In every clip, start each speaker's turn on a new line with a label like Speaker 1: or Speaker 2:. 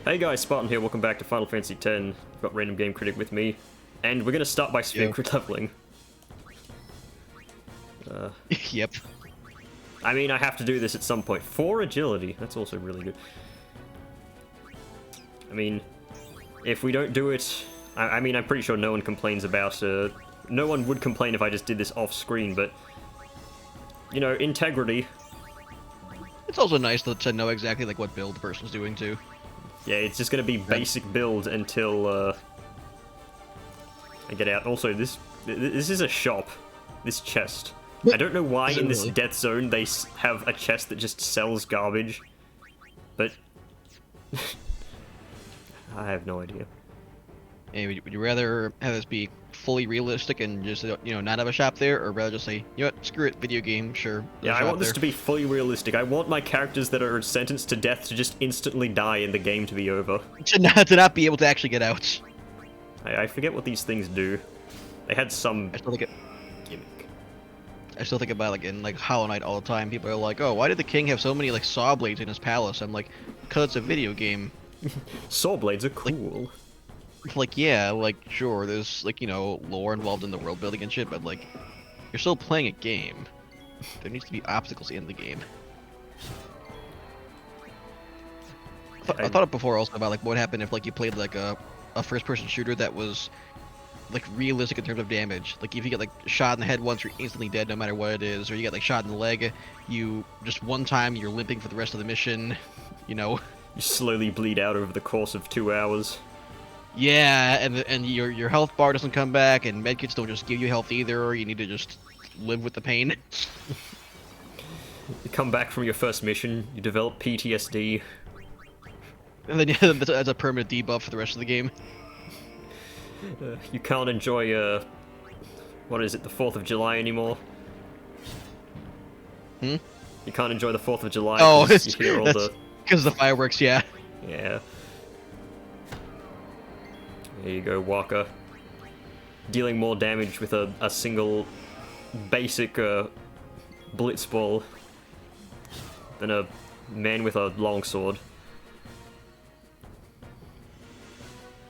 Speaker 1: Hey guys, Spartan here, welcome back to Final Fantasy X. I've got Random Game Critic with me, and we're gonna start by sphere crit leveling.
Speaker 2: Yep.
Speaker 1: I mean, I have to do this at some point. 4 agility, that's also really good. I mean, if we don't do it... I mean, I'm pretty sure no one complains about... no one would complain if I just did this off-screen, but... You know, integrity.
Speaker 2: It's also nice to know exactly like what build the person's doing too.
Speaker 1: Yeah, it's just gonna be basic build until, I get out. Also, this is a shop. This chest. I don't know why in this death zone they have a chest that just sells garbage, but I have no idea.
Speaker 2: Hey, would you rather have this be fully realistic and just not have a shop there, or rather just say, you know what, screw it, video game, sure.
Speaker 1: Yeah, I want this to be fully realistic. I want my characters that are sentenced to death to just instantly die and the game to be over.
Speaker 2: To not be able to actually get out.
Speaker 1: I forget what these things do. They had some
Speaker 2: I still think
Speaker 1: gimmick.
Speaker 2: I still think about in Hollow Knight all the time. People are like, oh, why did the king have so many saw blades in his palace? I'm like, because it's a video game.
Speaker 1: Saw blades are cool.
Speaker 2: Yeah, sure, there's lore involved in the world building and shit, but you're still playing a game. There needs to be obstacles in the game. I thought it before also about what happened if you played a first-person shooter that was realistic in terms of damage. If you get shot in the head once, you're instantly dead no matter what it is, or you get shot in the leg, you just one time you're limping for the rest of the mission. You
Speaker 1: slowly bleed out over the course of 2 hours.
Speaker 2: Yeah, and your health bar doesn't come back, and medkits don't just give you health either, or you need to just live with the pain.
Speaker 1: You come back from your first mission, you develop PTSD.
Speaker 2: And then that's a permanent debuff for the rest of the game.
Speaker 1: You can't enjoy, what is it, the 4th of July anymore?
Speaker 2: Hmm?
Speaker 1: You can't enjoy the 4th of July
Speaker 2: Oh,
Speaker 1: because you hear all the...
Speaker 2: Because the fireworks, yeah.
Speaker 1: Yeah. There you go, Walker. Dealing more damage with a single basic blitz ball than a man with a longsword.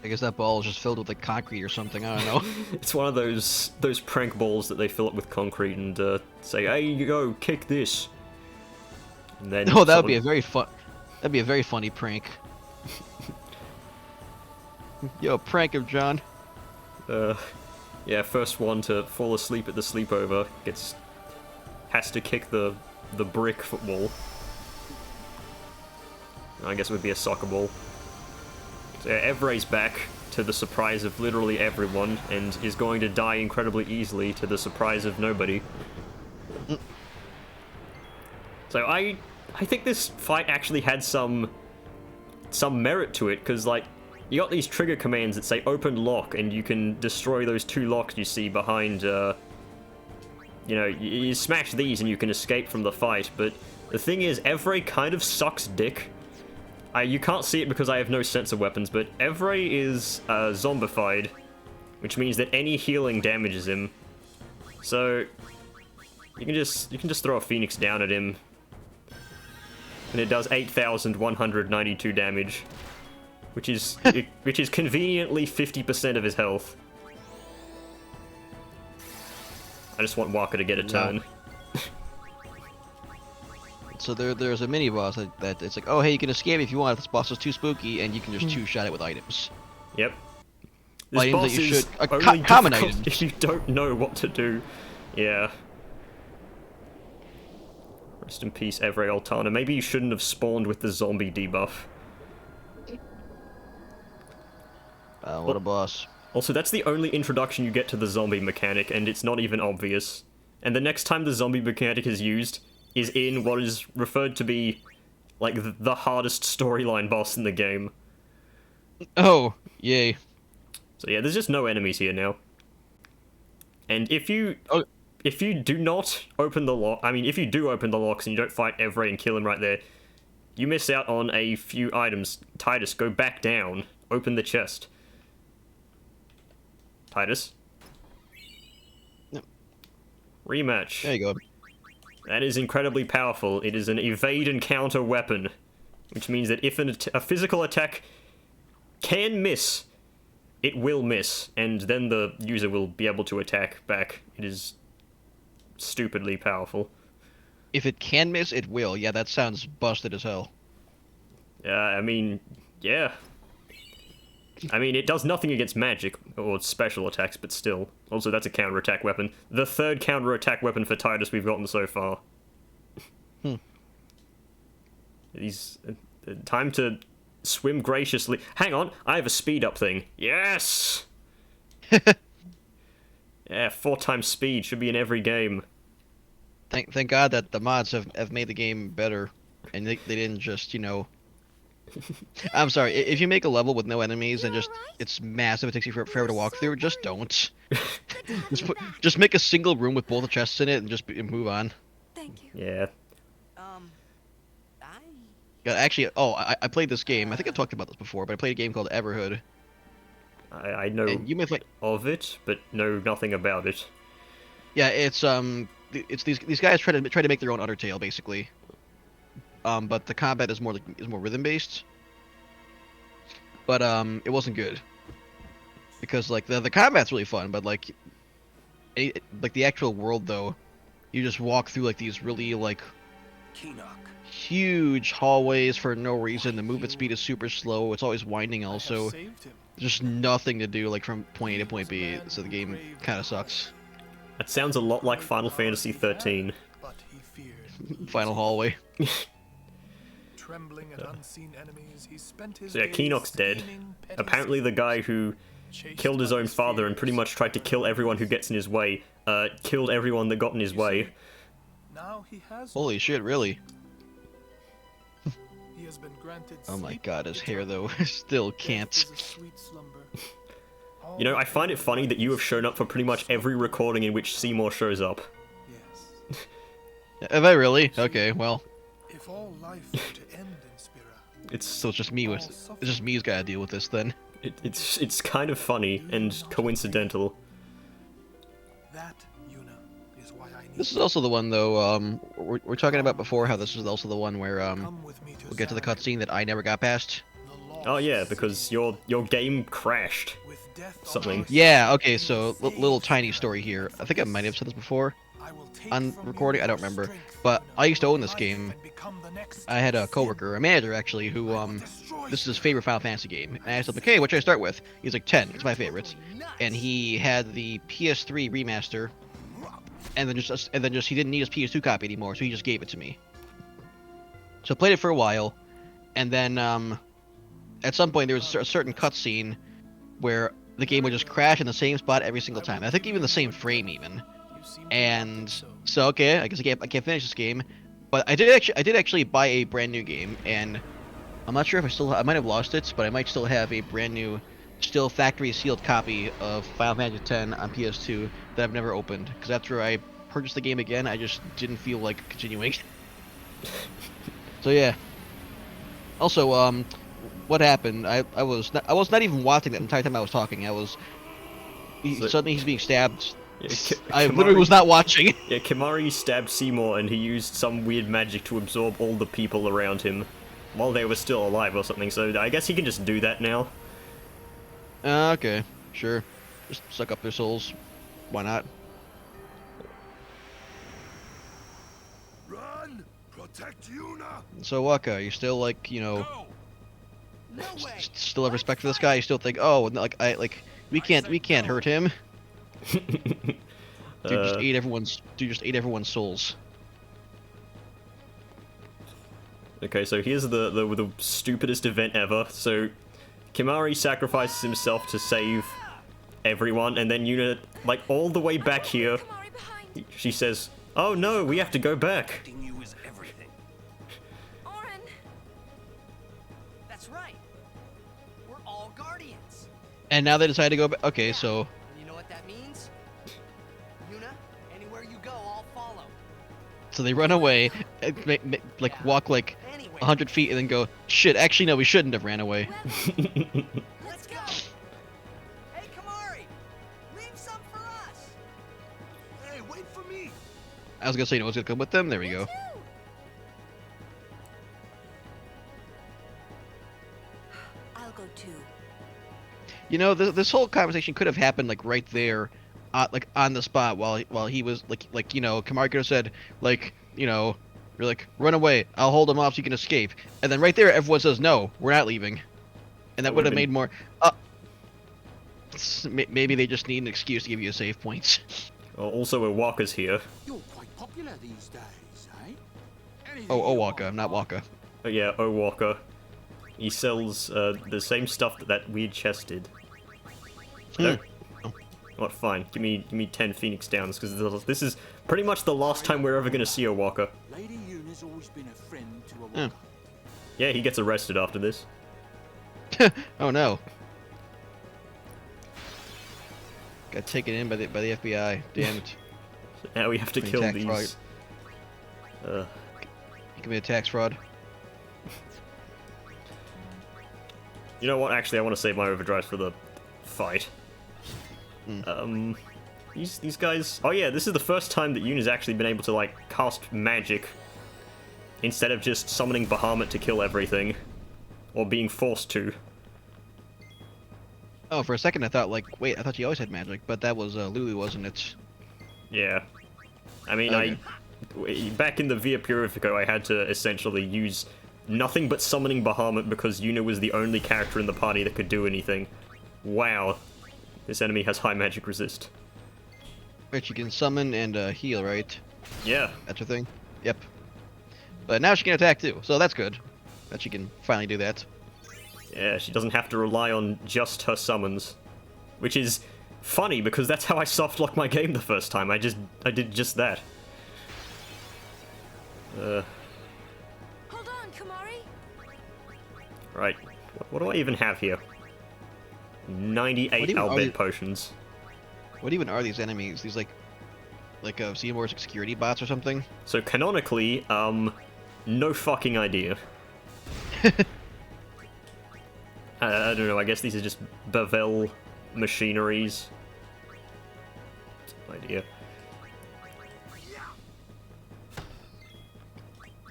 Speaker 2: I guess that ball is just filled with concrete or something, I don't know.
Speaker 1: It's one of those prank balls that they fill up with concrete and say, "Hey, you go kick this." And then
Speaker 2: Oh, that would be a very fun. That'd be a very funny prank. Yo, prank him, John.
Speaker 1: Yeah, first one to fall asleep at the sleepover has to kick the brick football. I guess it would be a soccer ball. So yeah, Evrae's back to the surprise of literally everyone, and is going to die incredibly easily to the surprise of nobody. So I think this fight actually had some merit to it, because you got these trigger commands that say open lock, and you can destroy those 2 locks you see behind, you smash these and you can escape from the fight, but the thing is, Evrae kind of sucks dick. You can't see it because I have no sensor weapons, but Evrae is, zombified, which means that any healing damages him. So, you can just throw a Phoenix down at him, and it does 8,192 damage. Which is conveniently 50% of his health. I just want Walker to get a turn.
Speaker 2: So there's a mini boss that it's oh hey, you can escape if you want. This boss is too spooky, and you can just two-shot it with items.
Speaker 1: Yep. This
Speaker 2: Items
Speaker 1: boss
Speaker 2: that you
Speaker 1: is
Speaker 2: should
Speaker 1: only
Speaker 2: common
Speaker 1: difficult
Speaker 2: items.
Speaker 1: if you don't know what to do. Yeah. Rest in peace, Evrae Altana. Maybe you shouldn't have spawned with the zombie debuff.
Speaker 2: What a boss.
Speaker 1: Also, that's the only introduction you get to the zombie mechanic, and it's not even obvious. And the next time the zombie mechanic is used is in what is referred to be, the hardest storyline boss in the game.
Speaker 2: Oh, yay.
Speaker 1: So yeah, there's just no enemies here now. And if you do not open the lock, if you do open the locks and you don't fight Evrae and kill him right there, you miss out on a few items. Titus, go back down. Open the chest. Titus?
Speaker 2: No.
Speaker 1: Rematch.
Speaker 2: There you go.
Speaker 1: That is incredibly powerful. It is an evade and counter weapon, which means that if a physical attack can miss. It will miss, and then the user will be able to attack back. It is stupidly powerful.
Speaker 2: If it can miss, it will. Yeah, that sounds busted as hell.
Speaker 1: I mean, yeah. I mean, it does nothing against magic or special attacks, but still. Also, that's a counter-attack weapon. The third counter-attack weapon for Titus we've gotten so far. He's... time to swim graciously. Hang on, I have a speed-up thing. Yes! Yeah, 4 times speed should be in every game.
Speaker 2: Thank God that the mods have made the game better, and they didn't just, you know... I'm sorry, if you make a level with no enemies and just it's massive, it takes you forever to walk through, just don't. Just make a single room with both the chests in it and just move on.
Speaker 3: Thank you.
Speaker 1: Yeah.
Speaker 2: Yeah, actually, I played this game. I think I talked about this before, but I played a game called Everhood.
Speaker 1: I know
Speaker 2: And you may think,
Speaker 1: of it, but know nothing about it.
Speaker 2: yeah, it's these guys try to make their own Undertale basically. But the combat is more rhythm based. But it wasn't good because like the combat's really fun, but like the actual world though, you just walk through like these really like huge hallways for no reason. The movement speed is super slow. It's always winding also. There's just nothing to do like from point A to point B, so the game kind of sucks.
Speaker 1: That sounds a lot like Final Fantasy 13.
Speaker 2: Final hallway.
Speaker 1: So yeah, Keenock's dead. Apparently the guy who killed his own father and pretty much tried to kill everyone who gets in his way, killed everyone that got in his way.
Speaker 2: Holy shit, really? Oh my god, his hair though still can't.
Speaker 1: You know, I find it funny that you have shown up for pretty much every recording in which Seymour shows up.
Speaker 2: Have I really? Okay, well.
Speaker 4: If all life were to end in Spira,
Speaker 2: So it's just me who's gotta deal with this then.
Speaker 1: It's kind of funny and coincidental.
Speaker 4: that, Yuna, is why I need
Speaker 2: This is also the one though, we're talking about before how this is also the one where
Speaker 4: come with me to
Speaker 2: we'll get to the
Speaker 4: Xanadu,
Speaker 2: cutscene that I never got past.
Speaker 4: the lost
Speaker 1: Oh yeah, because your game crashed.
Speaker 4: with death on
Speaker 1: something.
Speaker 4: my
Speaker 2: Yeah, okay, so little tiny story here. I think I might have said this before
Speaker 4: I will take
Speaker 2: on
Speaker 4: from
Speaker 2: recording,
Speaker 4: you
Speaker 2: I don't
Speaker 4: your
Speaker 2: remember.
Speaker 4: strength
Speaker 2: But I used to own this
Speaker 4: life
Speaker 2: game.
Speaker 4: and become the next
Speaker 2: I had a coworker, a manager actually, who this is his favorite Final Fantasy game. And I asked him like, hey, what should I start with? He's like 10, it's my favorite. And he had the PS3 remaster, and then just he didn't need his PS2 copy anymore, so he just gave it to me. So I played it for a while, and then at some point there was a certain cutscene where the game would just crash in the same spot every single time. I think even the same frame even. And so okay, I guess I can't finish this game, but I did actually buy a brand new game, and I'm not sure if I might have lost it, but I might still have a brand new, still factory sealed copy of Final Fantasy X on PS2 that I've never opened. Because after I purchased the game again, I just didn't feel like continuing. So yeah. Also, what happened? I was not even watching that entire time I was talking. Suddenly he's being stabbed.
Speaker 1: Yeah,
Speaker 2: I literally was not watching.
Speaker 1: Yeah, Kimari stabbed Seymour and he used some weird magic to absorb all the people around him while they were still alive or something, so I guess he can just do that now.
Speaker 2: Okay, sure. Just suck up their souls. Why not?
Speaker 4: Run! Protect Yuna!
Speaker 2: So Waka, you still like, you know,
Speaker 4: No way!
Speaker 2: still have respect for this guy? You still think, oh, we can't hurt him. Dude just ate everyone's souls.
Speaker 1: Okay, so here's the stupidest event ever. So Kimari sacrifices himself to save everyone, and then Yuna, like all the way back here,
Speaker 3: Kamari behind.
Speaker 1: she says, "Oh no, we have to go back."
Speaker 5: Protecting you is everything.
Speaker 3: Orin.
Speaker 5: That's right. We're all guardians.
Speaker 2: And now they decide to go back. Okay, so
Speaker 5: And you know what that means? Yuna, anywhere you go, I'll follow.
Speaker 2: they run away, and walk like
Speaker 5: Anyway,
Speaker 2: 100 feet, and then go, shit. Actually, no, we shouldn't have ran away.
Speaker 5: let's go. Hey, Kamari, leave some for us.
Speaker 4: Hey, wait for me!
Speaker 2: I was gonna say, no one's gonna come with them. There we go.
Speaker 3: I'll go too.
Speaker 2: You know, this whole conversation could have happened like right there, like on the spot while he was like you know, Kamari could have said like, you know, you're like, run away, I'll hold him off so you can escape, and then right there everyone says no, we're not leaving, and that would have made more. Maybe they just need an excuse to give you save points.
Speaker 1: Well, also, Owaka's here.
Speaker 6: You're quite popular these days, eh?
Speaker 2: Oh, Owaka, not Waka.
Speaker 1: Oh yeah, Owaka. He sells the same stuff that weird chest did. So, what? Fine. Give me 10 Phoenix Downs because this is pretty much the last time we're ever gonna see Owaka.
Speaker 6: Lady Yuna's always been a friend to Owaka.
Speaker 1: Yeah, he gets arrested after this.
Speaker 2: Oh no. Got taken in by the FBI. Damn it.
Speaker 1: So now we have to kill
Speaker 2: Tax
Speaker 1: these.
Speaker 2: You committed tax fraud.
Speaker 1: You know what? Actually, I want to save my overdrives for the fight. These guys. Oh yeah, this is the first time that Yuna's actually been able to like cast magic instead of just summoning Bahamut to kill everything, or being forced to.
Speaker 2: Oh, for a second I thought like, wait, I thought she always had magic, but that was Lulu, wasn't it?
Speaker 1: Yeah. I mean,
Speaker 2: Okay.
Speaker 1: back in the Via Purifico, I had to essentially use nothing but summoning Bahamut because Yuna was the only character in the party that could do anything. Wow. This enemy has high magic resist.
Speaker 2: Right, she can summon and heal, right?
Speaker 1: Yeah.
Speaker 2: That's her thing? Yep. But now she can attack too, so that's good. That she can finally do that.
Speaker 1: Yeah, she doesn't have to rely on just her summons. Which is funny, because that's how I softlocked my game the first time. I did just that.
Speaker 3: Hold on, Kamari.
Speaker 1: Right. What do I even have here? 98 Albed potions.
Speaker 2: What even are these enemies? These like Seymour's security bots or something?
Speaker 1: So canonically, no fucking idea. I don't know, I guess these are just Bavel machineries. No idea.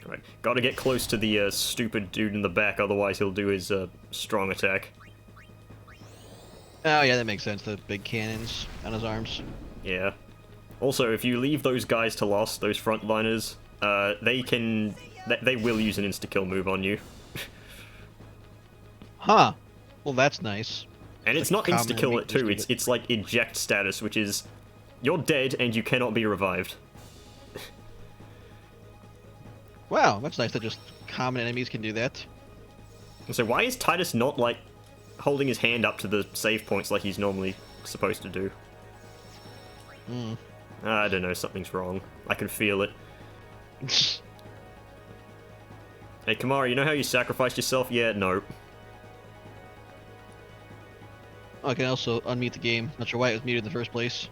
Speaker 1: Right, gotta get close to the stupid dude in the back, otherwise he'll do his strong attack.
Speaker 2: Oh yeah, that makes sense. The big cannons on his arms.
Speaker 1: Yeah. Also, if you leave those guys to last, those frontliners, they will use an insta-kill move on you.
Speaker 2: Huh. Well, that's nice.
Speaker 1: And it's not insta-kill it too, it's like eject status, which is you're dead and you cannot be revived.
Speaker 2: Wow, that's nice that just common enemies can do that.
Speaker 1: So why is Titus not, like, holding his hand up to the save points like he's normally supposed to do? I don't know, something's wrong. I can feel it. Hey, Kamari, you know how you sacrificed yourself? Yeah, no.
Speaker 2: I can also unmute the game. Not sure why it was muted in the first place.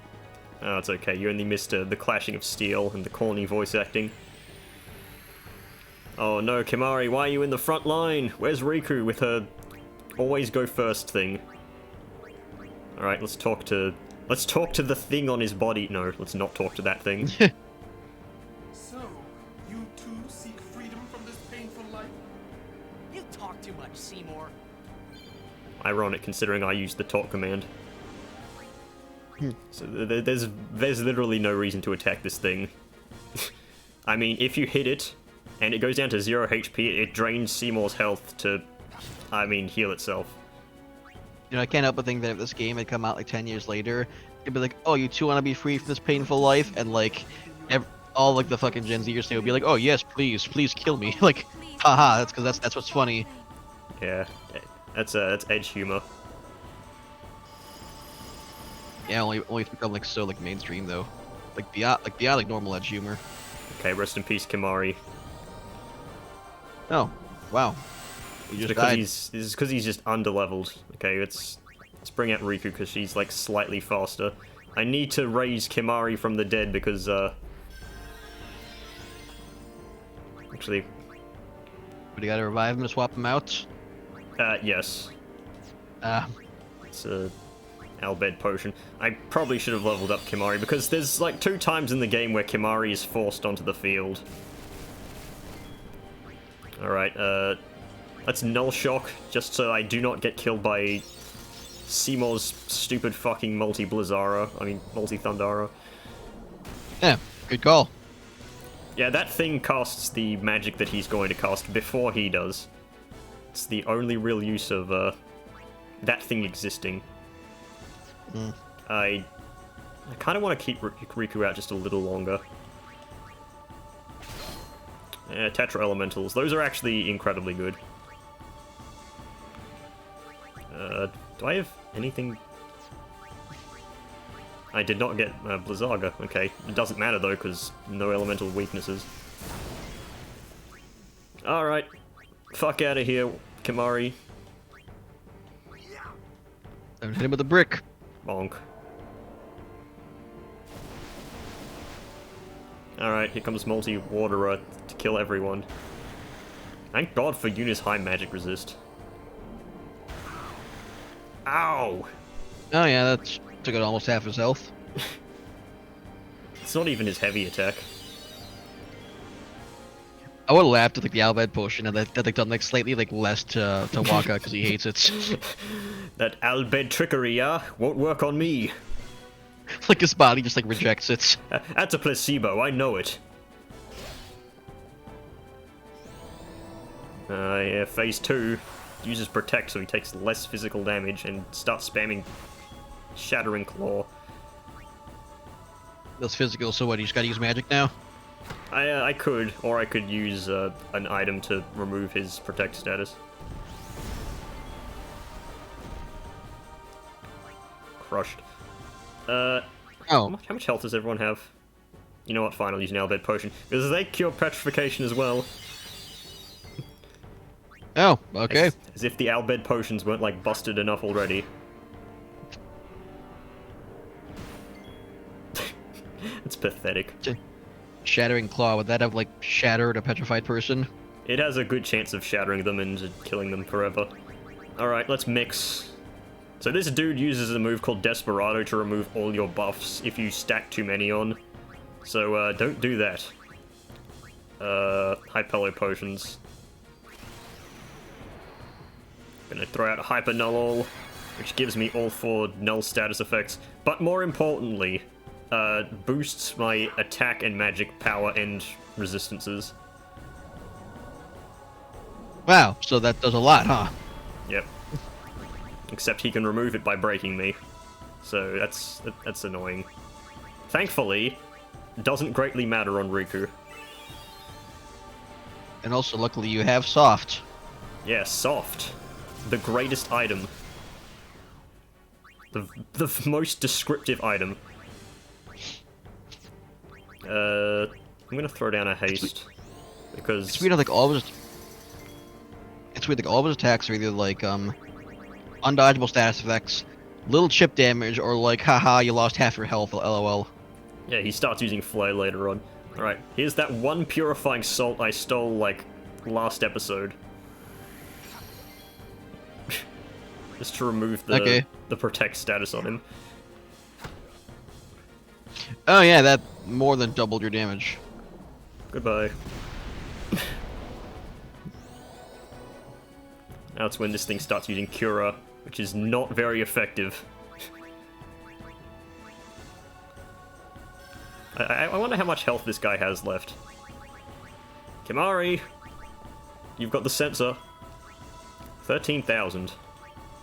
Speaker 1: Oh, it's okay. You only missed the clashing of steel and the corny voice acting. Oh no, Kimari, why are you in the front line? Where's Riku with her always go first thing? Alright, let's talk to the thing on his body. No, let's not talk to that thing.
Speaker 4: So, you too seek freedom from this painful life?
Speaker 5: You talk too much, Seymour.
Speaker 1: Ironic, considering I used the talk command. So there's literally no reason to attack this thing. I mean, if you hit it, and it goes down to 0 HP, it drains Seymour's health to, I mean, heal itself.
Speaker 2: You know, I can't help but think that if this game had come out like 10 years later, it'd be like, oh, you two want to be free from this painful life? And like, all like the fucking Gen Zers would be like, oh yes, please kill me. Like, haha, that's because that's what's funny.
Speaker 1: Yeah, that's edge humor.
Speaker 2: Yeah, only it's become like so like mainstream though, like beyond like normal edge humor.
Speaker 1: Okay, rest in peace, Kimari.
Speaker 2: Oh, wow. You just
Speaker 1: because
Speaker 2: died.
Speaker 1: this is because he's just underleveled. Okay, let's bring out Riku because she's like slightly faster. I need to raise Kimari from the dead because actually,
Speaker 2: But you gotta revive him to swap him out.
Speaker 1: yes,
Speaker 2: Ah,
Speaker 1: it's a Albed potion. I probably should have leveled up Kimari because there's like 2 times in the game where Kimari is forced onto the field. Alright, let's null shock just so I do not get killed by Seymour's stupid fucking multi-Blizzara. I mean, multi-Thundara.
Speaker 2: Yeah, good call.
Speaker 1: Yeah, that thing casts the magic that he's going to cast before he does. It's the only real use of that thing existing. I kind of want to keep Riku out just a little longer. Tetra Elementals. Those are actually incredibly good. Do I have anything? I did not get Blizzaga. Okay, it doesn't matter though, because no elemental weaknesses. Alright. Fuck out of here, Kimari.
Speaker 2: Don't hit him with a brick.
Speaker 1: Bonk. Alright, here comes Multi-Waterer to kill everyone. Thank God for Yuna's high magic resist. Ow!
Speaker 2: Oh yeah, that took out almost half his health.
Speaker 1: It's not even his heavy attack.
Speaker 2: I would have laughed at like the Albed potion and that they've done like slightly like less to Waka because he hates it.
Speaker 1: That Albed trickery, yeah? Won't work on me.
Speaker 2: Like his body just like rejects it.
Speaker 1: That's a placebo, I know it. Yeah, phase 2 uses Protect so he takes less physical damage and starts spamming Shattering Claw.
Speaker 2: That's physical, so what, you just gotta use magic now?
Speaker 1: I could, or I could use an item to remove his Protect status. Crushed.
Speaker 2: Oh.
Speaker 1: How much health does everyone have? You know what, fine, I'll use an Albed Potion. Because they cure Petrification as well.
Speaker 2: Oh, okay.
Speaker 1: As if the Albed Potions weren't, like, busted enough already. It's pathetic.
Speaker 2: Shattering Claw, would that have, like, shattered a petrified person?
Speaker 1: It has a good chance of shattering them and killing them forever. Alright, let's mix. So this dude uses a move called Desperado to remove all your buffs if you stack too many on. So, don't do that. Hypello Potions. Gonna throw out Hyper Null, which gives me all 4 null status effects, but more importantly, boosts my attack and magic power and resistances.
Speaker 2: Wow, so that does a lot, huh?
Speaker 1: Yep. Except he can remove it by breaking me. So that's annoying. Thankfully, doesn't greatly matter on Riku.
Speaker 2: And also, luckily, you have Soft.
Speaker 1: Yeah, Soft. The greatest item. The most descriptive item. I'm gonna throw down a haste. Because...
Speaker 2: It's weird, like, all of his attacks are either, like, undodgeable status effects, little chip damage, or, like, haha, you lost half your health, lol.
Speaker 1: Yeah, he starts using Flare later on. Alright, here's that one Purifying Salt I stole, like, last episode. Just to remove the Protect status on him.
Speaker 2: Oh yeah, that more than doubled your damage.
Speaker 1: Goodbye. Now it's when this thing starts using Cura, which is not very effective. I wonder how much health this guy has left. Kimari! You've got the sensor. 13,000.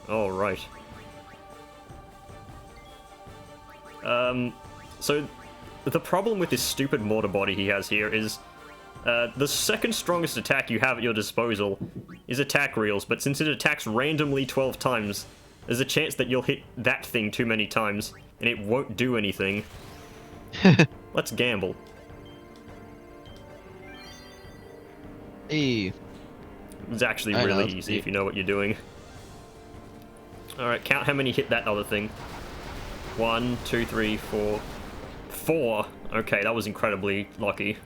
Speaker 1: Oh, right. So, the problem with this stupid mortar body he has here is, the second strongest attack you have at your disposal is attack reels, but since it attacks randomly 12 times, there's a chance that you'll hit that thing too many times, and it won't do anything. Let's gamble.
Speaker 2: Hey.
Speaker 1: It's actually really easy if you know what you're doing. Alright, count how many hit that other thing. 1, 2, 3, 4. 4! Okay, that was incredibly lucky.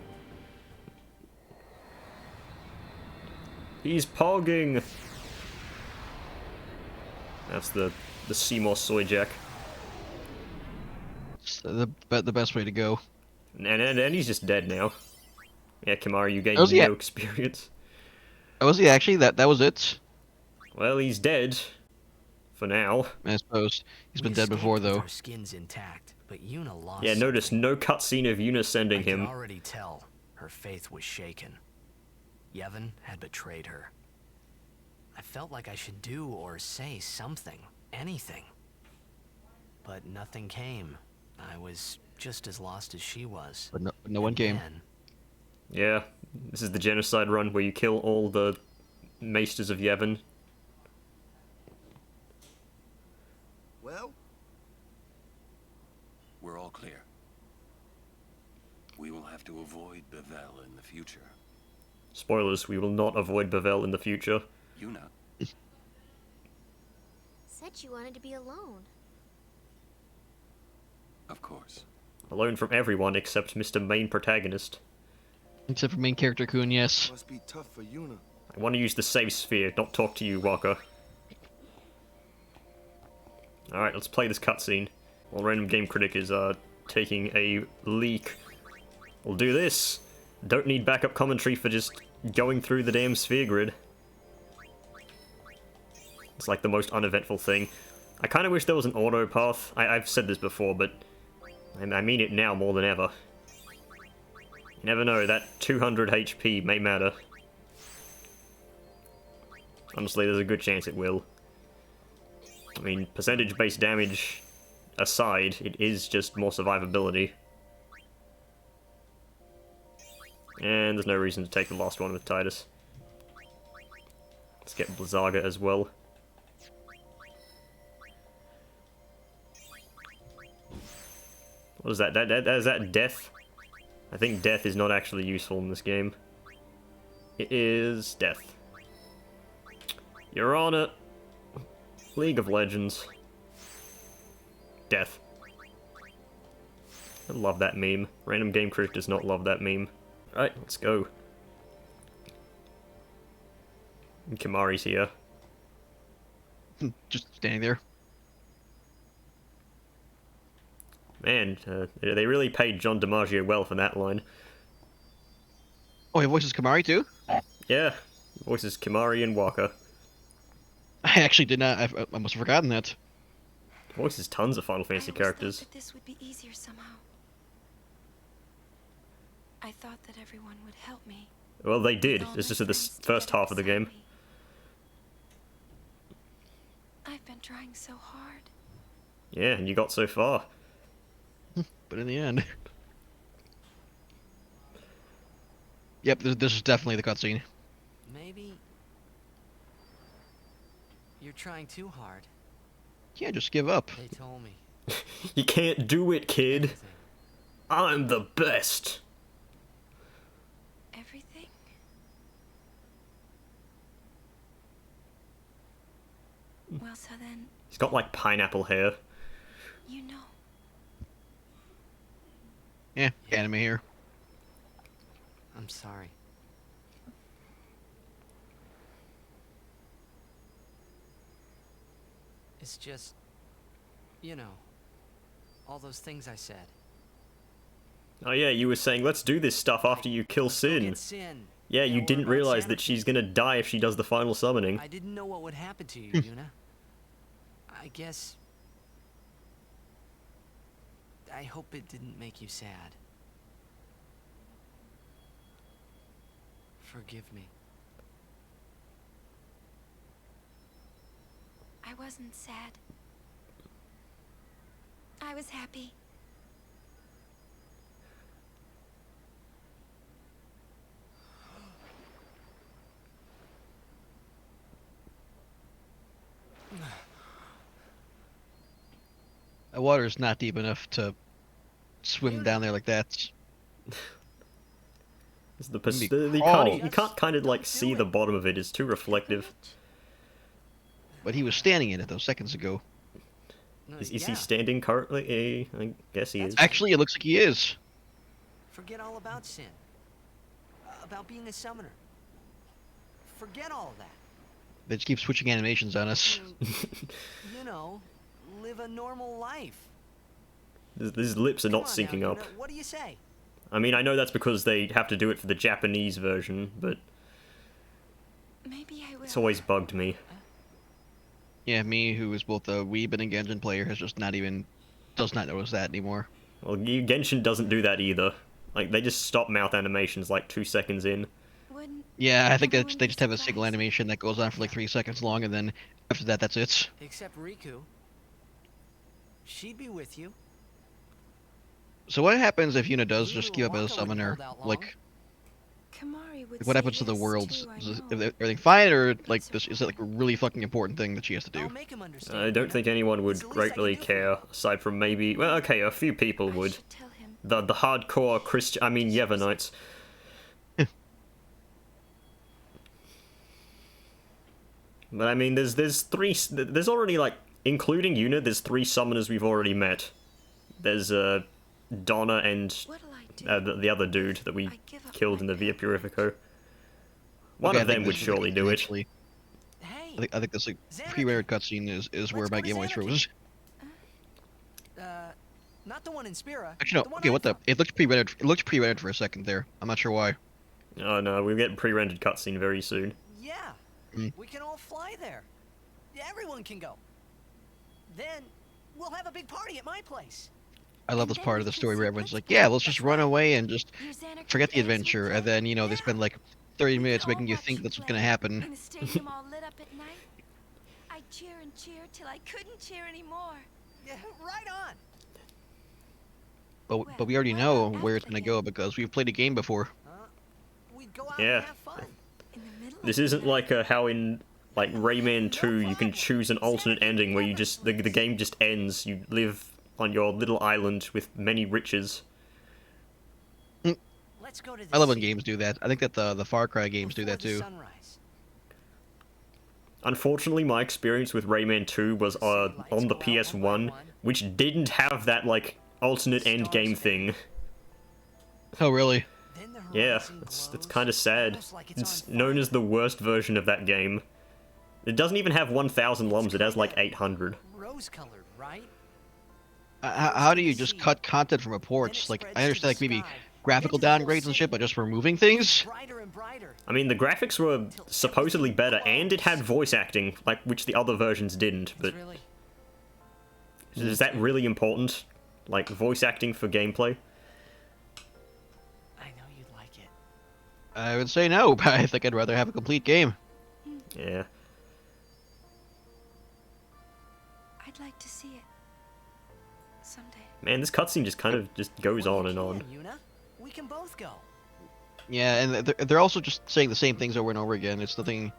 Speaker 1: He's pogging! That's the Seymour Soy Jack.
Speaker 2: It's the best way to go.
Speaker 1: And he's just dead now. Yeah, Kimari, you gained no experience.
Speaker 2: Oh, was he actually? That was it?
Speaker 1: Well, he's dead. For now.
Speaker 2: I suppose he's been
Speaker 7: We
Speaker 2: dead
Speaker 7: escaped
Speaker 2: before
Speaker 7: with
Speaker 2: though.
Speaker 7: Our skins intact, but Yuna lost.
Speaker 1: Yeah, notice no cutscene of Yuna sending
Speaker 7: I could
Speaker 1: him.
Speaker 7: already tell her faith was shaken. Yevon had betrayed her. I felt like I should do or say something, anything. But nothing came. I was just as lost as she was.
Speaker 2: But no one came.
Speaker 7: Then,
Speaker 1: Yeah, this is the genocide run where you kill all the maesters of Yevon.
Speaker 5: Well,
Speaker 8: We're all clear. We will have to avoid Bevel in the future.
Speaker 1: Spoilers, we will not avoid Bevel in the future.
Speaker 8: Yuna,
Speaker 3: Said you wanted to be alone.
Speaker 8: of course.
Speaker 1: Alone from everyone except Mr. Main Protagonist.
Speaker 2: Except for main character Kun, yes.
Speaker 5: must be tough for Yuna.
Speaker 1: I want to use the save sphere, not talk to you, Walker. Alright, let's play this cutscene. While Random Game Critic is taking a leak. We'll do this. Don't need backup commentary for just going through the damn sphere grid. It's like the most uneventful thing. I kind of wish there was an auto path. I've said this before, but I mean it now more than ever. You never know, that 200 HP may matter. Honestly, there's a good chance it will. I mean, percentage-based damage aside, it is just more survivability. And there's no reason to take the last one with Titus. Let's get Blizzaga as well. What is that? Is that death? I think death is not actually useful in this game. It is death. You're on it. League of Legends. Death. I love that meme. Random Game Critic does not love that meme. Alright, let's go. And Kimari's here.
Speaker 2: Just standing there.
Speaker 1: Man, they really paid John DiMaggio well for that line.
Speaker 2: Oh, he voices Kimari too?
Speaker 1: Yeah, voices Kimari and Walker.
Speaker 2: I actually did not. I must have forgotten that.
Speaker 1: Voices tons of Final Fantasy characters.
Speaker 3: I always thought that this would be easier somehow. I thought that everyone would help me.
Speaker 1: Well, they did.
Speaker 3: All
Speaker 1: It's
Speaker 3: my
Speaker 1: just at the
Speaker 3: friends
Speaker 1: first half of the
Speaker 3: together
Speaker 1: game.
Speaker 3: beside me. I've been trying so hard.
Speaker 1: Yeah, and you got so far.
Speaker 2: But in the end. Yep, this is definitely the cutscene.
Speaker 7: maybe you're trying too hard.
Speaker 2: Can't just give up.
Speaker 7: They told me.
Speaker 1: You can't do it, kid.
Speaker 7: Everything.
Speaker 1: I'm the best.
Speaker 3: Everything? Well, so then,
Speaker 1: He's got like pineapple hair.
Speaker 3: you know.
Speaker 2: Yeah, anime here.
Speaker 7: I'm sorry. It's just, you know, all those things I said.
Speaker 1: Oh yeah, you were saying let's do this stuff after you kill Sin.
Speaker 7: Get Sin.
Speaker 1: Yeah, you
Speaker 7: worry
Speaker 1: didn't
Speaker 7: about
Speaker 1: realize that
Speaker 7: sanity.
Speaker 1: she's gonna die if she does the final summoning.
Speaker 7: I didn't know what would happen to you, Yuna. I guess... I hope it didn't make you sad. Forgive me.
Speaker 3: I wasn't sad. I was happy.
Speaker 2: The water is not deep enough to swim down there like that.
Speaker 1: It's the
Speaker 2: Maybe
Speaker 1: you can't kind of like see the bottom of it. It's too reflective.
Speaker 2: But he was standing in it those seconds ago.
Speaker 7: No,
Speaker 1: Is
Speaker 7: yeah.
Speaker 1: he standing currently? I guess he is.
Speaker 2: Actually, it looks like he is.
Speaker 7: Forget all about Sin. About being a summoner. Forget all of that.
Speaker 2: They just keep switching animations on us.
Speaker 7: You know, live a normal life.
Speaker 1: His lips are not
Speaker 7: Come on
Speaker 1: syncing
Speaker 7: now,
Speaker 1: up.
Speaker 7: Yuna, what do you say?
Speaker 1: I mean, I know that's because they have to do it for the Japanese version, but
Speaker 3: Maybe I will.
Speaker 1: it's always bugged me.
Speaker 2: Yeah, me, who is both a weeb and a Genshin player, does not notice that anymore.
Speaker 1: Well, Genshin doesn't do that either. Like, they just stop mouth animations like 2 seconds in.
Speaker 3: Wouldn't
Speaker 2: Yeah, I think
Speaker 3: everyone
Speaker 2: they
Speaker 3: be
Speaker 2: just have a single
Speaker 3: surprised?
Speaker 2: animation that goes on for like 3 seconds long, and then after that, that's it.
Speaker 7: Except Riku. She'd be with you.
Speaker 2: So what happens if Yuna does
Speaker 7: You
Speaker 2: just
Speaker 7: and
Speaker 2: give up as a
Speaker 7: Waka wouldn't
Speaker 2: summoner?
Speaker 7: hold out long.
Speaker 2: Like,
Speaker 3: Kamari would
Speaker 2: what
Speaker 3: say
Speaker 2: happens to the
Speaker 3: yes,
Speaker 2: worlds?
Speaker 3: too, I
Speaker 2: Is it-
Speaker 3: know.
Speaker 2: is everything fine, or like
Speaker 3: That's
Speaker 2: this? Is it like a really fucking important thing that she has to do?
Speaker 7: I'll make him understand.
Speaker 1: I don't
Speaker 7: Yuna.
Speaker 1: think anyone would
Speaker 7: It's the least I can
Speaker 1: greatly
Speaker 7: do for
Speaker 1: care,
Speaker 7: you.
Speaker 1: aside from maybe... Well, okay, a few people
Speaker 3: I
Speaker 1: would.
Speaker 3: should tell him.
Speaker 1: The hardcore Christian... I mean, Yevonites. But I mean, there's already, like, including Yuna, there's 3 summoners we've already met. There's, Donna and
Speaker 3: What'll I do?
Speaker 1: the other dude that we
Speaker 3: I give up
Speaker 1: killed in
Speaker 3: my
Speaker 1: the Via
Speaker 3: pet.
Speaker 1: Purifico. One
Speaker 2: Okay, I
Speaker 1: of
Speaker 2: think
Speaker 1: them would
Speaker 2: this is
Speaker 1: surely do it.
Speaker 2: actually-
Speaker 7: Hey,
Speaker 2: I think this like
Speaker 7: Xanarchy.
Speaker 2: pre-rendered cutscene is where
Speaker 7: Let's
Speaker 2: my
Speaker 7: go to
Speaker 2: game always
Speaker 7: Xanarchy.
Speaker 2: froze.
Speaker 7: not the one in Spira.
Speaker 2: Actually,
Speaker 7: the
Speaker 2: no.
Speaker 7: one
Speaker 2: Okay,
Speaker 7: I
Speaker 2: what the?
Speaker 7: found.
Speaker 2: It looked pre-rendered. It looked pre-rendered for a second there. I'm not sure why.
Speaker 1: Oh no, we'll get pre-rendered cutscene very soon.
Speaker 7: Yeah,
Speaker 2: Mm.
Speaker 7: we can all fly there. Everyone can go. Then we'll have a big party at my place.
Speaker 2: I love
Speaker 3: And
Speaker 2: this
Speaker 3: then
Speaker 2: part
Speaker 3: we
Speaker 2: of the
Speaker 3: can
Speaker 2: story
Speaker 3: see
Speaker 2: where everyone's
Speaker 3: what's
Speaker 2: like, "Yeah,
Speaker 3: going
Speaker 2: let's just
Speaker 3: on.
Speaker 2: run away and just
Speaker 3: Your Xanarchy
Speaker 2: forget the
Speaker 3: days will
Speaker 2: adventure,"
Speaker 3: play.
Speaker 2: and then you know they
Speaker 3: Yeah.
Speaker 2: spend like 30
Speaker 3: We
Speaker 2: minutes
Speaker 3: can all
Speaker 2: making you
Speaker 3: watch
Speaker 2: think that's what's
Speaker 3: play
Speaker 2: gonna happen.
Speaker 3: In the stadium all lit up at night. I cheer and cheer till I couldn't cheer anymore.
Speaker 7: Yeah, right on.
Speaker 2: But we already
Speaker 3: what
Speaker 2: know
Speaker 3: about
Speaker 2: where it's
Speaker 3: after
Speaker 2: gonna
Speaker 3: the
Speaker 2: go
Speaker 3: game?
Speaker 2: because we've played a game before.
Speaker 7: We'd go out
Speaker 1: Yeah.
Speaker 7: and have fun.
Speaker 3: In the middle
Speaker 1: This
Speaker 3: of
Speaker 1: isn't
Speaker 3: the
Speaker 1: like how in like Rayman 2 you can choose an alternate ending where you just the game just ends. You live on your little island with many riches.
Speaker 7: Let's go to the
Speaker 2: I love when
Speaker 7: sea
Speaker 2: games do that. I think that the Far Cry games do
Speaker 7: before
Speaker 2: that
Speaker 7: the
Speaker 2: too.
Speaker 7: sunrise.
Speaker 1: Unfortunately, my experience with Rayman 2 was on the PS1, which didn't have that like alternate end game thing.
Speaker 2: Oh really?
Speaker 7: Then the
Speaker 1: Yeah,
Speaker 7: horizon
Speaker 1: it's
Speaker 7: glows,
Speaker 1: kind of sad.
Speaker 7: almost like
Speaker 1: It's
Speaker 7: on
Speaker 1: known
Speaker 7: fire.
Speaker 1: as the worst version of that game. It doesn't even have 1,000 lums, it has like 800.
Speaker 7: Rose-colored, right?
Speaker 2: How do you just cut content from reports? Like I understand like maybe graphical downgrades and shit, but just removing things.
Speaker 7: Brighter and brighter.
Speaker 1: I mean, the graphics were supposedly better, and it had voice acting, like which the other versions didn't, but
Speaker 7: It's really
Speaker 1: is that really important? Like, voice acting for gameplay?
Speaker 7: I know you'd like it.
Speaker 2: I would say no, but I think I'd rather have a complete game.
Speaker 1: Yeah.
Speaker 3: I'd like to see it. Someday.
Speaker 1: Man, this cutscene just kind of just goes
Speaker 7: Well,
Speaker 1: on
Speaker 7: you
Speaker 1: and on.
Speaker 7: can, Yuna. We can both go.
Speaker 2: Yeah, and they're also just saying the same things over and over again. It's nothing,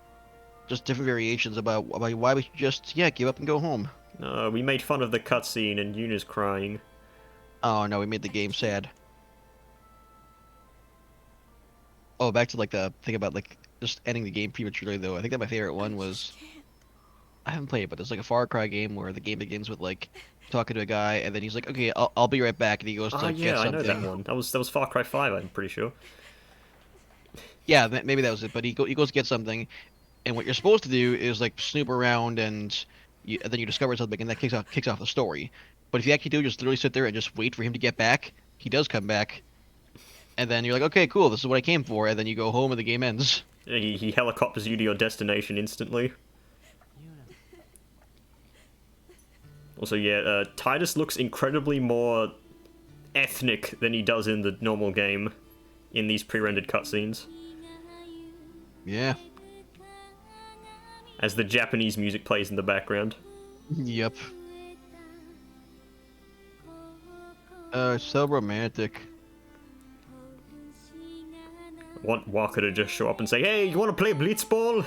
Speaker 2: just different variations about why we should just give up and go home.
Speaker 1: We made fun of the cutscene and Yuna's crying.
Speaker 2: Oh no, we made the game sad. Oh, back to like the thing about like just ending the game prematurely though. I think that my favorite one was I haven't played it, but there's like a Far Cry game where the game begins with like talking to a guy and then he's like, okay, I'll be right back, and he goes to
Speaker 1: Oh
Speaker 2: like,
Speaker 1: yeah,
Speaker 2: get
Speaker 1: I
Speaker 2: something.
Speaker 1: know that one. That was Far Cry 5, I'm pretty sure.
Speaker 2: Yeah, maybe that was it. But he goes to get something, and what you're supposed to do is like snoop around and then you discover something, and that kicks off the story. But if you actually do just literally sit there and just wait for him to get back, he does come back, and then you're like, okay, cool, this is what I came for, and then you go home and the game ends.
Speaker 1: He helicopters you to your destination instantly.
Speaker 7: Yuna.
Speaker 1: Also, yeah, Titus looks incredibly more ethnic than he does in the normal game, in these pre-rendered cutscenes,
Speaker 2: Yeah.
Speaker 1: as the Japanese music plays in the background.
Speaker 2: Yep. So romantic.
Speaker 1: I want Walker to just show up and say, "Hey, you want to play blitzball?"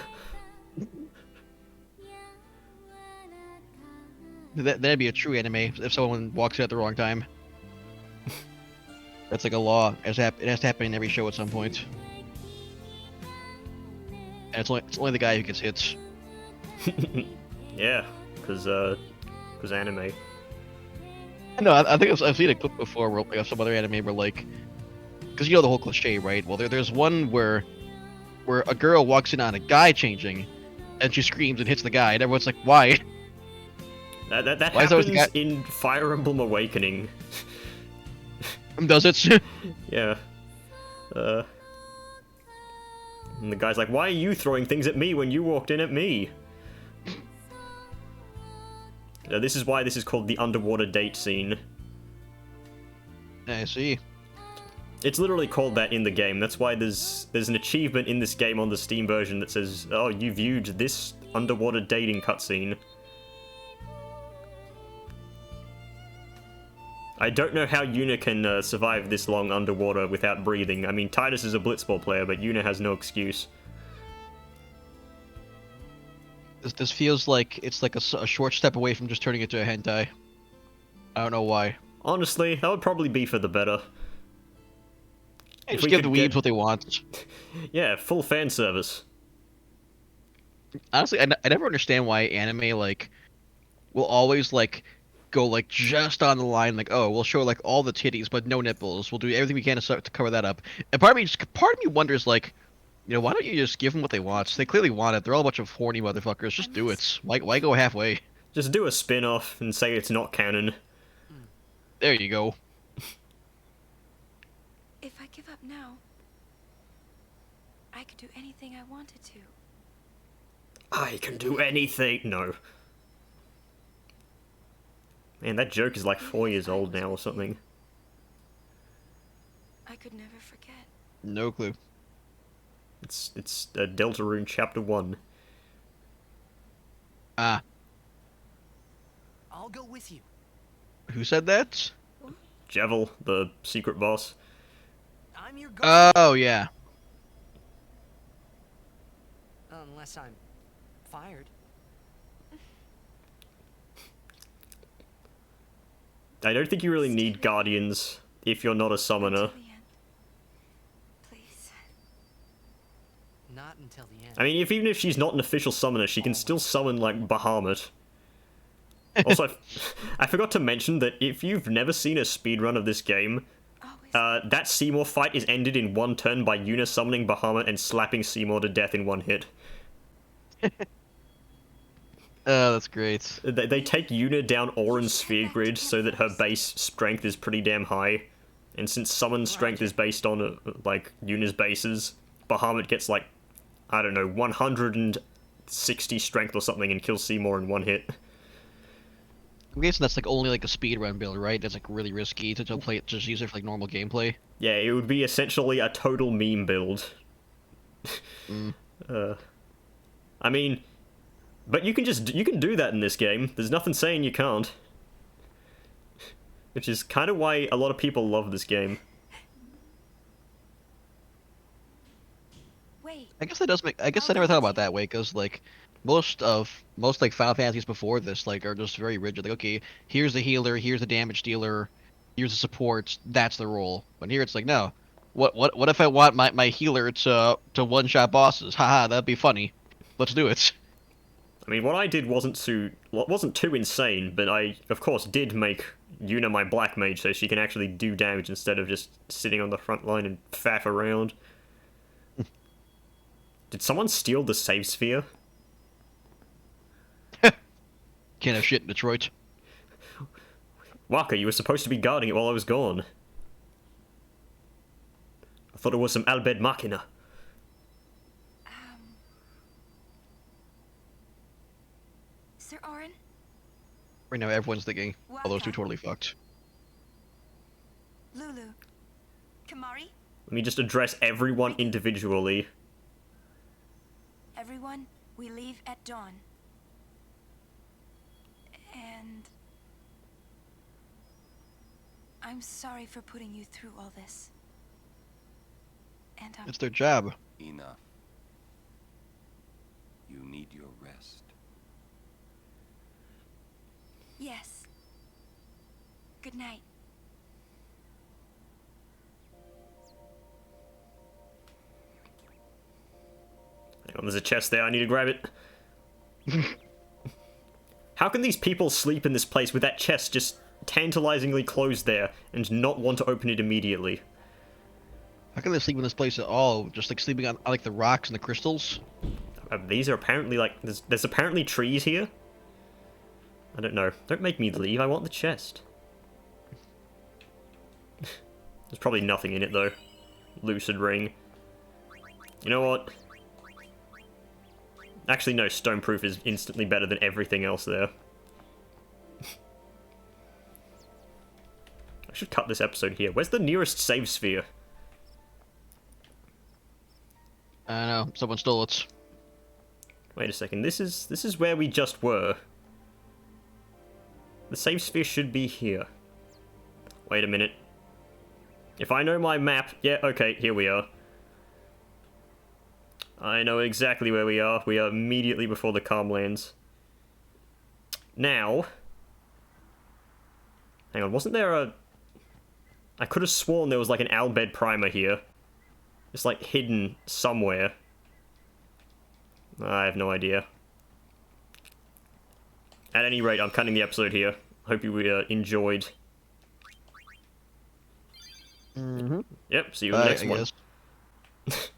Speaker 2: That'd be a true anime if someone walks in at the wrong time. That's like a law. It has to happen in every show at some point. And it's only the guy who gets hits.
Speaker 1: Yeah, because anime.
Speaker 2: No, I think I've seen a clip before where like, of some other anime where like, because you know the whole cliche, right? Well, there's one where a girl walks in on a guy changing, and she screams and hits the guy, and everyone's like, "Why?"
Speaker 1: That
Speaker 2: Why is always the
Speaker 1: happens
Speaker 2: guy-
Speaker 1: in Fire Emblem Awakening.
Speaker 2: Does it?
Speaker 1: Yeah. And the guy's like, "Why are you throwing things at me when you walked in at me?" This is why this is called the underwater date scene.
Speaker 2: I see.
Speaker 1: It's literally called that in the game. That's why there's an achievement in this game on the Steam version that says, "Oh, you viewed this underwater dating cutscene." I don't know how Yuna can survive this long underwater without breathing. I mean, Titus is a Blitzball player, but Yuna has no excuse.
Speaker 2: This feels like it's like a short step away from just turning it to a hentai. I don't know why.
Speaker 1: Honestly, that would probably be for the better.
Speaker 2: Hey,
Speaker 1: If
Speaker 2: just
Speaker 1: we
Speaker 2: give the
Speaker 1: could
Speaker 2: weebs
Speaker 1: get-
Speaker 2: what they want.
Speaker 1: Yeah, full fan service.
Speaker 2: Honestly, I never understand why anime, like, will always, like, go, like, just on the line, like, oh, we'll show, like, all the titties, but no nipples. We'll do everything we can to cover that up. And part of me wonders, like, you know, why don't you just give them what they want? They clearly want it. They're all a bunch of horny motherfuckers. Just do it. Why go halfway?
Speaker 1: Just do a spin-off and say it's not canon.
Speaker 2: There you go.
Speaker 3: If I give up now, I could do anything I wanted to.
Speaker 1: I can do anything. No. Man, that joke is like 4 years old now or something.
Speaker 3: I could never forget.
Speaker 2: No clue.
Speaker 1: It's Deltarune Chapter 1.
Speaker 2: Ah,
Speaker 7: I'll go with you.
Speaker 2: who said that?
Speaker 1: Jevil, the secret boss.
Speaker 7: I'm your guard.
Speaker 2: Oh, yeah.
Speaker 7: Unless I'm fired.
Speaker 1: I don't think you really need guardians if you're not a summoner.
Speaker 3: Until the end. Please.
Speaker 7: Not until the end.
Speaker 1: I mean, even if she's not an official summoner, she can still summon, like, Bahamut. Also, I forgot to mention that if you've never seen a speedrun of this game,
Speaker 3: Always.
Speaker 1: that Seymour fight is ended in one turn by Yuna summoning Bahamut and slapping Seymour to death in one hit.
Speaker 2: Oh, that's great.
Speaker 1: They take Yuna down Auron's sphere grid so that her base strength is pretty damn high. And since summon strength is based on, like, Yuna's bases, Bahamut gets, like, I don't know, 160 strength or something and kills Seymour in one hit.
Speaker 2: I'm guessing that's like only like a speedrun build, right? That's like really risky to play it, just use it for like normal gameplay.
Speaker 1: Yeah, it would be essentially a total meme build. I mean, but you can do that in this game. There's nothing saying you can't. Which is kind of why a lot of people love this game.
Speaker 3: Wait.
Speaker 2: I guess that does make. I guess I never thought about that way, because like most like Final Fantasies before this like are just very rigid. Like, okay, here's the healer, here's the damage dealer, here's the support. That's the role. But here it's like, no. What if I want my healer to one shot bosses? Haha, that'd be funny. Let's do it.
Speaker 1: I mean, what I did wasn't too insane, but I, of course, did make Yuna my black mage so she can actually do damage instead of just sitting on the front line and faff around. Did someone steal the save sphere?
Speaker 2: Can't have shit in Detroit.
Speaker 1: Waka, you were supposed to be guarding it while I was gone. I thought it was some Albed Machina.
Speaker 3: Sir Orin?
Speaker 2: Right now, everyone's thinking, "Oh, those two
Speaker 3: Waka.
Speaker 2: totally fucked."
Speaker 3: Lulu? Kamari?
Speaker 1: Let me just address everyone individually.
Speaker 3: Everyone, we leave at dawn. And I'm sorry for putting you through all this. And
Speaker 2: It's their job.
Speaker 8: Enough. You need your rest.
Speaker 3: yes. Good night.
Speaker 1: Hang on, there's a chest there, I need to grab it. How can these people sleep in this place with that chest just tantalizingly closed there and not want to open it immediately?
Speaker 2: How can they sleep in this place at all? Just like sleeping on like the rocks and the crystals?
Speaker 1: These are apparently like... There's apparently trees here? I don't know. Don't make me leave, I want the chest. There's probably nothing in it though. Lucid ring. You know what? Actually no, stoneproof is instantly better than everything else there. I should cut this episode here. Where's the nearest save sphere?
Speaker 2: I don't know. Someone stole it.
Speaker 1: Wait a second. This is where we just were. The save sphere should be here. Wait a minute. If I know my map... Yeah, okay, here we are. I know exactly where we are. We are immediately before the Calmlands. Now... Hang on, wasn't there a... I could have sworn there was like an Albed primer here. It's like hidden somewhere. I have no idea. At any rate, I'm cutting the episode here. Hope you enjoyed.
Speaker 2: Mm-hmm.
Speaker 1: Yep, see you in the next one.
Speaker 2: Guess.